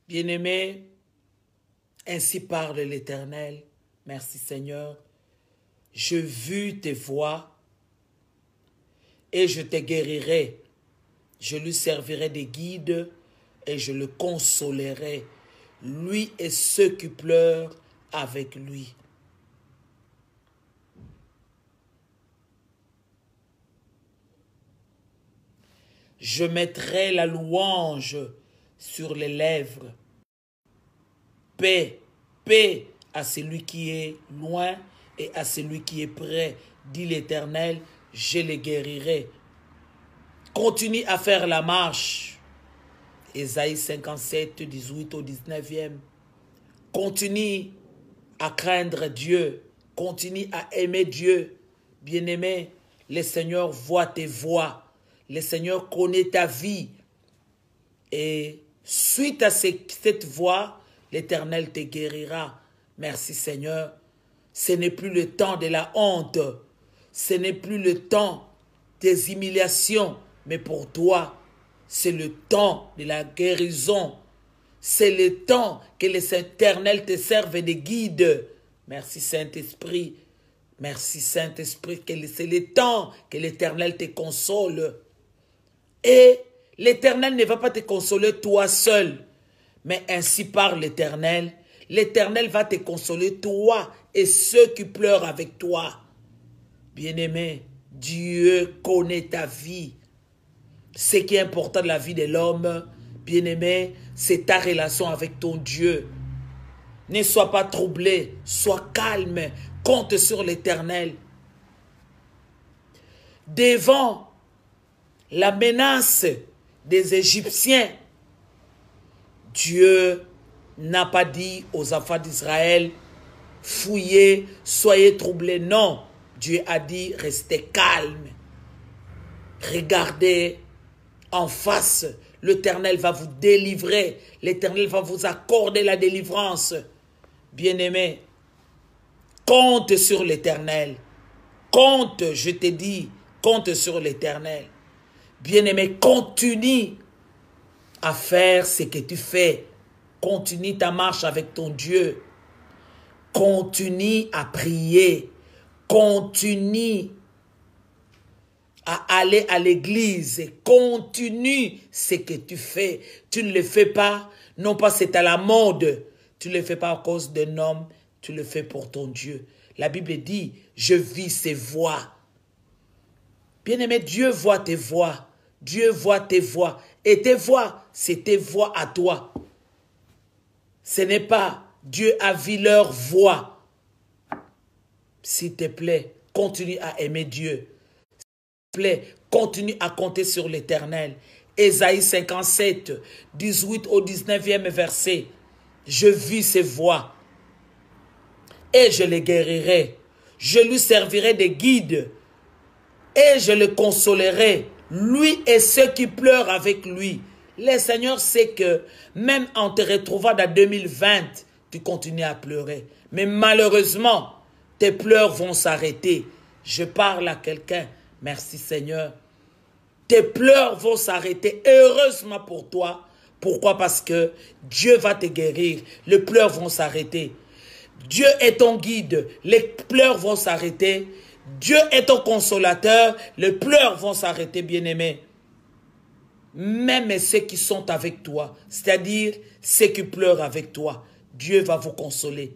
Bien-aimé, ainsi parle l'Éternel. Merci Seigneur. Je vis tes voies et je te guérirai. Je lui servirai des guides et je le consolerai. Lui et ceux qui pleurent avec lui. Je mettrai la louange sur les lèvres. Paix, paix à celui qui est loin et à celui qui est près, dit l'Éternel, je les guérirai. Continue à faire la marche. Ésaïe 57, 18 au 19e. Continue à craindre Dieu. Continue à aimer Dieu. Bien-aimé, le Seigneur voit tes voies. Le Seigneur connaît ta vie. Et suite à cette voie, l'Éternel te guérira. Merci Seigneur. Ce n'est plus le temps de la honte. Ce n'est plus le temps des humiliations. Mais pour toi, c'est le temps de la guérison. C'est le temps que l'Éternel te serve de guide. Merci Saint-Esprit. Merci Saint-Esprit. C'est le temps que l'Éternel te console. Et l'Éternel ne va pas te consoler toi seul. Mais ainsi parle l'Éternel. L'Éternel va te consoler toi et ceux qui pleurent avec toi. Bien-aimé, Dieu connaît ta vie. Ce qui est important de la vie de l'homme, bien-aimé, c'est ta relation avec ton Dieu. Ne sois pas troublé, sois calme, compte sur l'Éternel. Devant la menace des Égyptiens, Dieu n'a pas dit aux enfants d'Israël, fouillez, soyez troublés. Non, Dieu a dit, restez calmes. Regardez en face, l'Éternel va vous délivrer. L'Éternel va vous accorder la délivrance. Bien-aimé, compte sur l'Éternel. Compte, je te dis, compte sur l'Éternel. Bien-aimé, continue à faire ce que tu fais. Continue ta marche avec ton Dieu. Continue à prier. Continue à aller à l'église. Continue ce que tu fais. Tu ne le fais pas, non pas c'est à la mode. Tu ne le fais pas à cause d'un homme. Tu le fais pour ton Dieu. La Bible dit, je vis ses voies. Bien-aimé, Dieu voit tes voies. Dieu voit tes voies. Et tes voies, c'est tes voies à toi. Ce n'est pas Dieu a vu leur voix. S'il te plaît, continue à aimer Dieu. S'il te plaît, continue à compter sur l'Éternel. Ésaïe 57, 18 au 19e verset. Je vis ses voix et je les guérirai. Je lui servirai de guide et je le consolerai, lui et ceux qui pleurent avec lui. Le Seigneur sait que même en te retrouvant dans 2020, tu continues à pleurer. Mais malheureusement, tes pleurs vont s'arrêter. Je parle à quelqu'un. Merci Seigneur. Tes pleurs vont s'arrêter. Heureusement pour toi. Pourquoi? Parce que Dieu va te guérir. Les pleurs vont s'arrêter. Dieu est ton guide. Les pleurs vont s'arrêter. Dieu est ton consolateur. Les pleurs vont s'arrêter, bien-aimé. Même ceux qui sont avec toi, c'est-à-dire ceux qui pleurent avec toi, Dieu va vous consoler.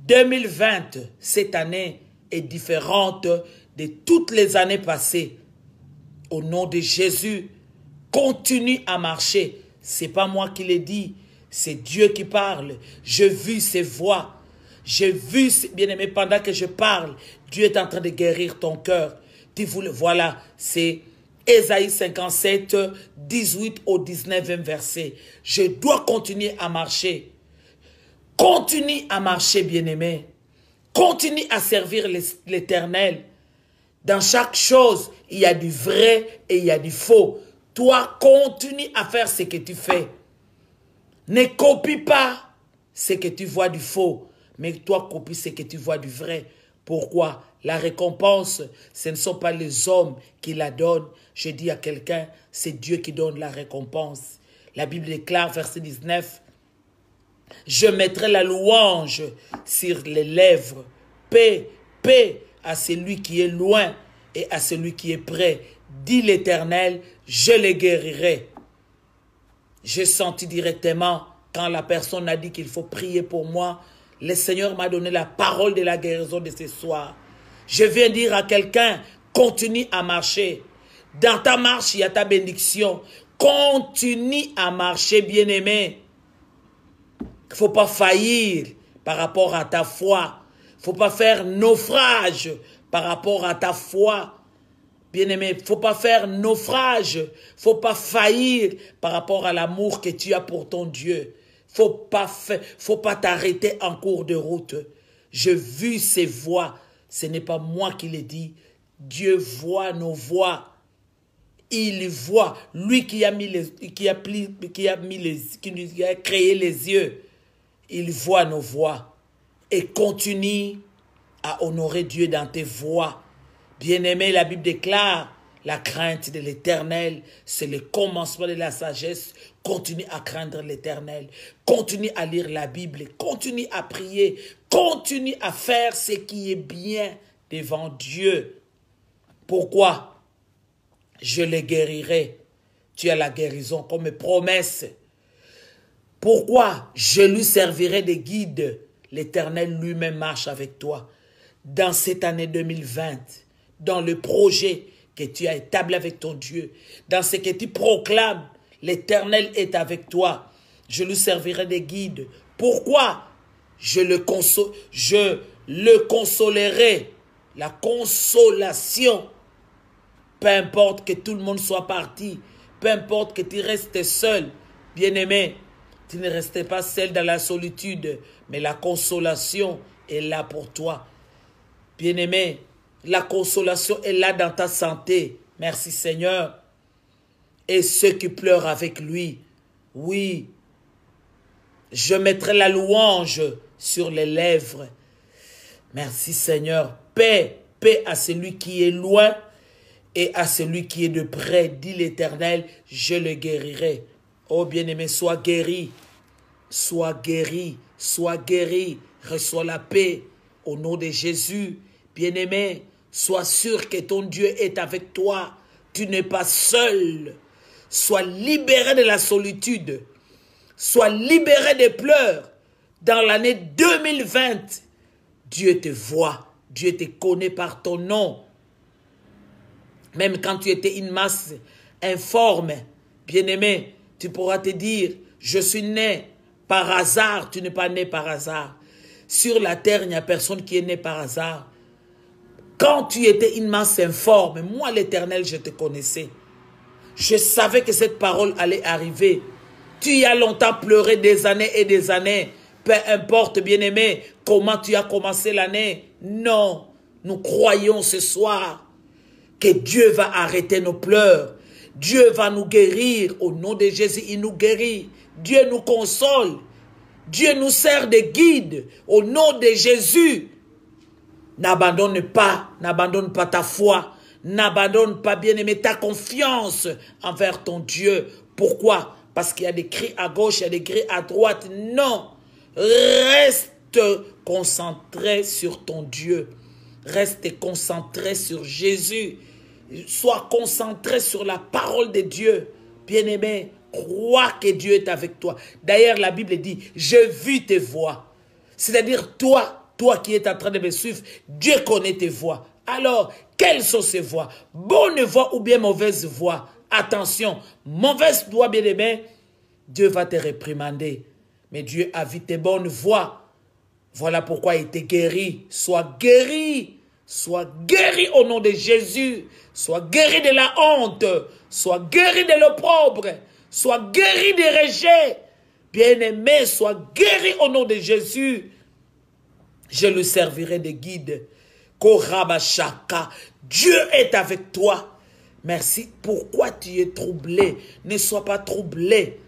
2020, cette année, est différente de toutes les années passées. Au nom de Jésus, continue à marcher. Ce n'est pas moi qui l'ai dit, c'est Dieu qui parle. Je vis ses voix. J'ai vu, bien-aimé, pendant que je parle, Dieu est en train de guérir ton cœur. Voilà, c'est Ésaïe 57, 18 au 19e verset. Je dois continuer à marcher. Continue à marcher, bien-aimé. Continue à servir l'Éternel. Dans chaque chose, il y a du vrai et il y a du faux. Toi, continue à faire ce que tu fais. Ne copie pas ce que tu vois du faux, mais toi, copie ce que tu vois du vrai. Pourquoi? La récompense, ce ne sont pas les hommes qui la donnent. Je dis à quelqu'un, c'est Dieu qui donne la récompense. La Bible déclare, verset 19, Je mettrai la louange sur les lèvres. Paix, paix à celui qui est loin et à celui qui est près. Dit l'Éternel, je les guérirai. J'ai senti directement quand la personne a dit qu'il faut prier pour moi. Le Seigneur m'a donné la parole de la guérison de ce soir. Je viens dire à quelqu'un, continue à marcher. Dans ta marche, il y a ta bénédiction. Continue à marcher, bien-aimé. Il ne faut pas faillir par rapport à ta foi. Il ne faut pas faire naufrage par rapport à ta foi. Bien-aimé, il ne faut pas faire naufrage. Il ne faut pas faillir par rapport à l'amour que tu as pour ton Dieu. Il ne faut pas t'arrêter en cours de route. J'ai vu ces voix. Ce n'est pas moi qui l'ai dit. Dieu voit nos voix. Il voit. Lui qui a créé les yeux. Il voit nos voix. Et continue à honorer Dieu dans tes voix. Bien-aimé, la Bible déclare, la crainte de l'Éternel, c'est le commencement de la sagesse. Continue à craindre l'Éternel. Continue à lire la Bible. Continue à prier. Continue à faire ce qui est bien devant Dieu. Pourquoi? Je les guérirai. Tu as la guérison comme promesse. Pourquoi? Je lui servirai de guide. L'Éternel lui-même marche avec toi. Dans cette année 2020, dans le projet que tu as établi avec ton Dieu, dans ce que tu proclames, l'Éternel est avec toi. Je lui servirai de guide. Pourquoi? Je le consolerai. La consolation. Peu importe que tout le monde soit parti, peu importe que tu restes seul, bien-aimé, tu ne restes pas seul dans la solitude, mais la consolation est là pour toi. Bien-aimé, la consolation est là dans ta santé. Merci Seigneur. Et ceux qui pleurent avec lui, oui, je mettrai la louange sur les lèvres. Merci Seigneur. Paix, paix à celui qui est loin et à celui qui est de près, dit l'Éternel, je le guérirai. Oh bien-aimé, sois guéri, sois guéri, sois guéri, reçois la paix au nom de Jésus. Bien-aimé, sois sûr que ton Dieu est avec toi, tu n'es pas seul. Sois libéré de la solitude, sois libéré des pleurs. Dans l'année 2020, Dieu te voit, Dieu te connaît par ton nom. Même quand tu étais une masse informe, bien-aimé, tu pourras te dire, je suis né par hasard. Tu n'es pas né par hasard. Sur la terre, il n'y a personne qui est né par hasard. Quand tu étais une masse informe, moi l'Éternel, je te connaissais. Je savais que cette parole allait arriver. Tu y as longtemps pleuré des années et des années. Peu importe, bien-aimé, comment tu as commencé l'année. Non, nous croyons ce soir que Dieu va arrêter nos pleurs. Dieu va nous guérir. Au nom de Jésus, il nous guérit. Dieu nous console. Dieu nous sert de guide. Au nom de Jésus, n'abandonne pas ta foi. N'abandonne pas, bien-aimé, ta confiance envers ton Dieu. Pourquoi? Parce qu'il y a des cris à gauche, il y a des cris à droite. Non. Reste concentré sur ton Dieu. Reste concentré sur Jésus. Sois concentré sur la parole de Dieu. Bien-aimé, crois que Dieu est avec toi. D'ailleurs, la Bible dit, j'ai vu tes voix. C'est-à-dire, toi qui es en train de me suivre, Dieu connaît tes voix. Alors, quelles sont ces voix? Bonne voix ou bien mauvaise voix? Attention, mauvaise voix, bien-aimé, Dieu va te réprimander. Mais Dieu a vu tes bonnes voix. Voilà pourquoi il t'est guéri. Sois guéri. Sois guéri au nom de Jésus. Sois guéri de la honte. Sois guéri de l'opprobre. Sois guéri des rejets. Bien-aimé, sois guéri au nom de Jésus. Je le servirai de guide. Korabashaka. Dieu est avec toi. Merci. Pourquoi tu es troublé? Ne sois pas troublé.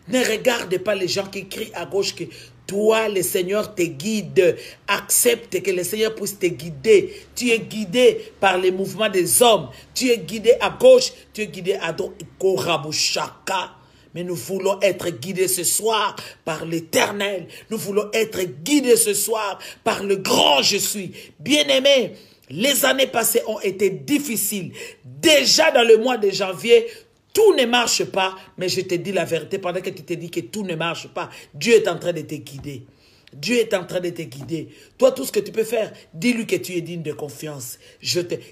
Ne regarde pas les gens qui crient à gauche que toi, le Seigneur te guide. Accepte que le Seigneur puisse te guider. Tu es guidé par les mouvements des hommes. Tu es guidé à gauche, tu es guidé à droite. Korabushaka. Mais nous voulons être guidés ce soir par l'Éternel. Nous voulons être guidés ce soir par le grand je suis. Bien-aimés, les années passées ont été difficiles. Déjà dans le mois de janvier, tout ne marche pas. Mais je te dis la vérité, pendant que tu te dis que tout ne marche pas, Dieu est en train de te guider. Dieu est en train de te guider. Toi, tout ce que tu peux faire, dis-lui que tu es digne de confiance.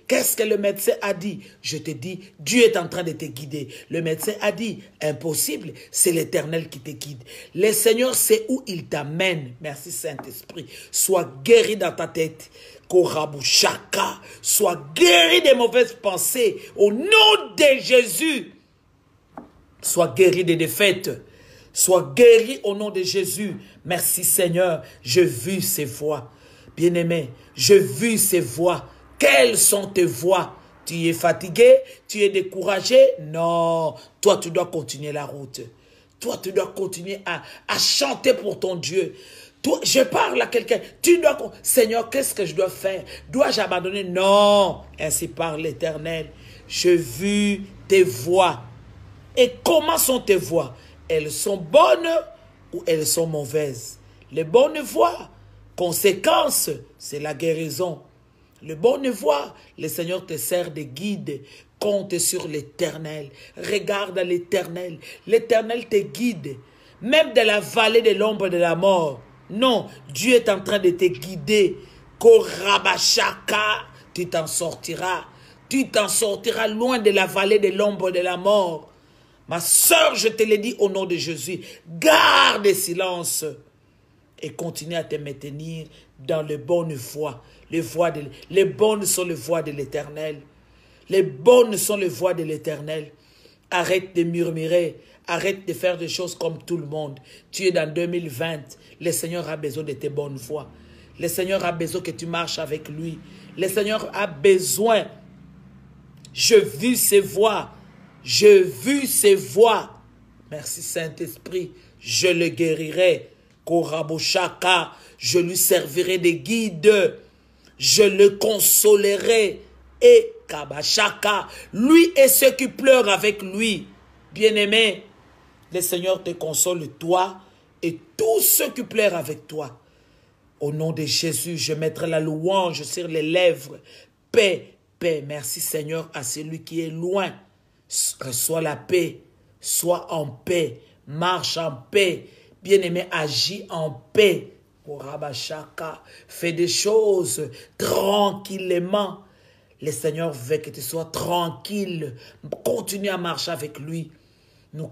Qu'est-ce que le médecin a dit? Je te dis, Dieu est en train de te guider. Le médecin a dit, impossible, c'est l'Éternel qui te guide. Le Seigneur sait où il t'amène. Merci Saint-Esprit. Sois guéri dans ta tête. Korabouchaka. Sois guéri des mauvaises pensées. Au nom de Jésus. Sois guéri des défaites. Sois guéri au nom de Jésus. Merci Seigneur. Je vis ces voix. Bien-aimé, je vis ces voix. Quelles sont tes voix? Tu es fatigué? Tu es découragé? Non. Toi, tu dois continuer la route. Toi, tu dois continuer à chanter pour ton Dieu. Toi, je parle à quelqu'un. Tu dois... Seigneur, qu'est-ce que je dois faire? Dois-je abandonner? Non. Ainsi parle l'Éternel. Je vis tes voix. Et comment sont tes voix? Elles sont bonnes ou elles sont mauvaises? Les bonnes voix, conséquence, c'est la guérison. Les bonnes voix, le Seigneur te sert de guide. Compte sur l'Éternel. Regarde à l'Éternel. L'Éternel te guide. Même dans la vallée de l'ombre de la mort. Non, Dieu est en train de te guider. Korabashaka, tu t'en sortiras. Tu t'en sortiras loin de la vallée de l'ombre de la mort. Ma soeur, je te l'ai dit au nom de Jésus, garde le silence et continue à te maintenir dans les bonnes voies. Les bonnes sont les voies de l'Éternel. Les bonnes sont les voies de l'Éternel. Arrête de murmurer, arrête de faire des choses comme tout le monde. Tu es dans 2020, le Seigneur a besoin de tes bonnes voies. Le Seigneur a besoin que tu marches avec lui. Le Seigneur a besoin. Je vis ses voies. Je vis ses voix. Merci Saint-Esprit. Je le guérirai. Koraboshaka. Je lui servirai de guide. Je le consolerai. Et Kabashaka. Lui et ceux qui pleurent avec lui. Bien-aimé, le Seigneur te console, toi et tous ceux qui pleurent avec toi. Au nom de Jésus, je mettrai la louange sur les lèvres. Paix, paix. Merci Seigneur à celui qui est loin. Reçois la paix, sois en paix, marche en paix, bien-aimé, agis en paix. Korabashaka, fais des choses tranquillement. Le Seigneur veut que tu sois tranquille. Continue à marcher avec lui. Nous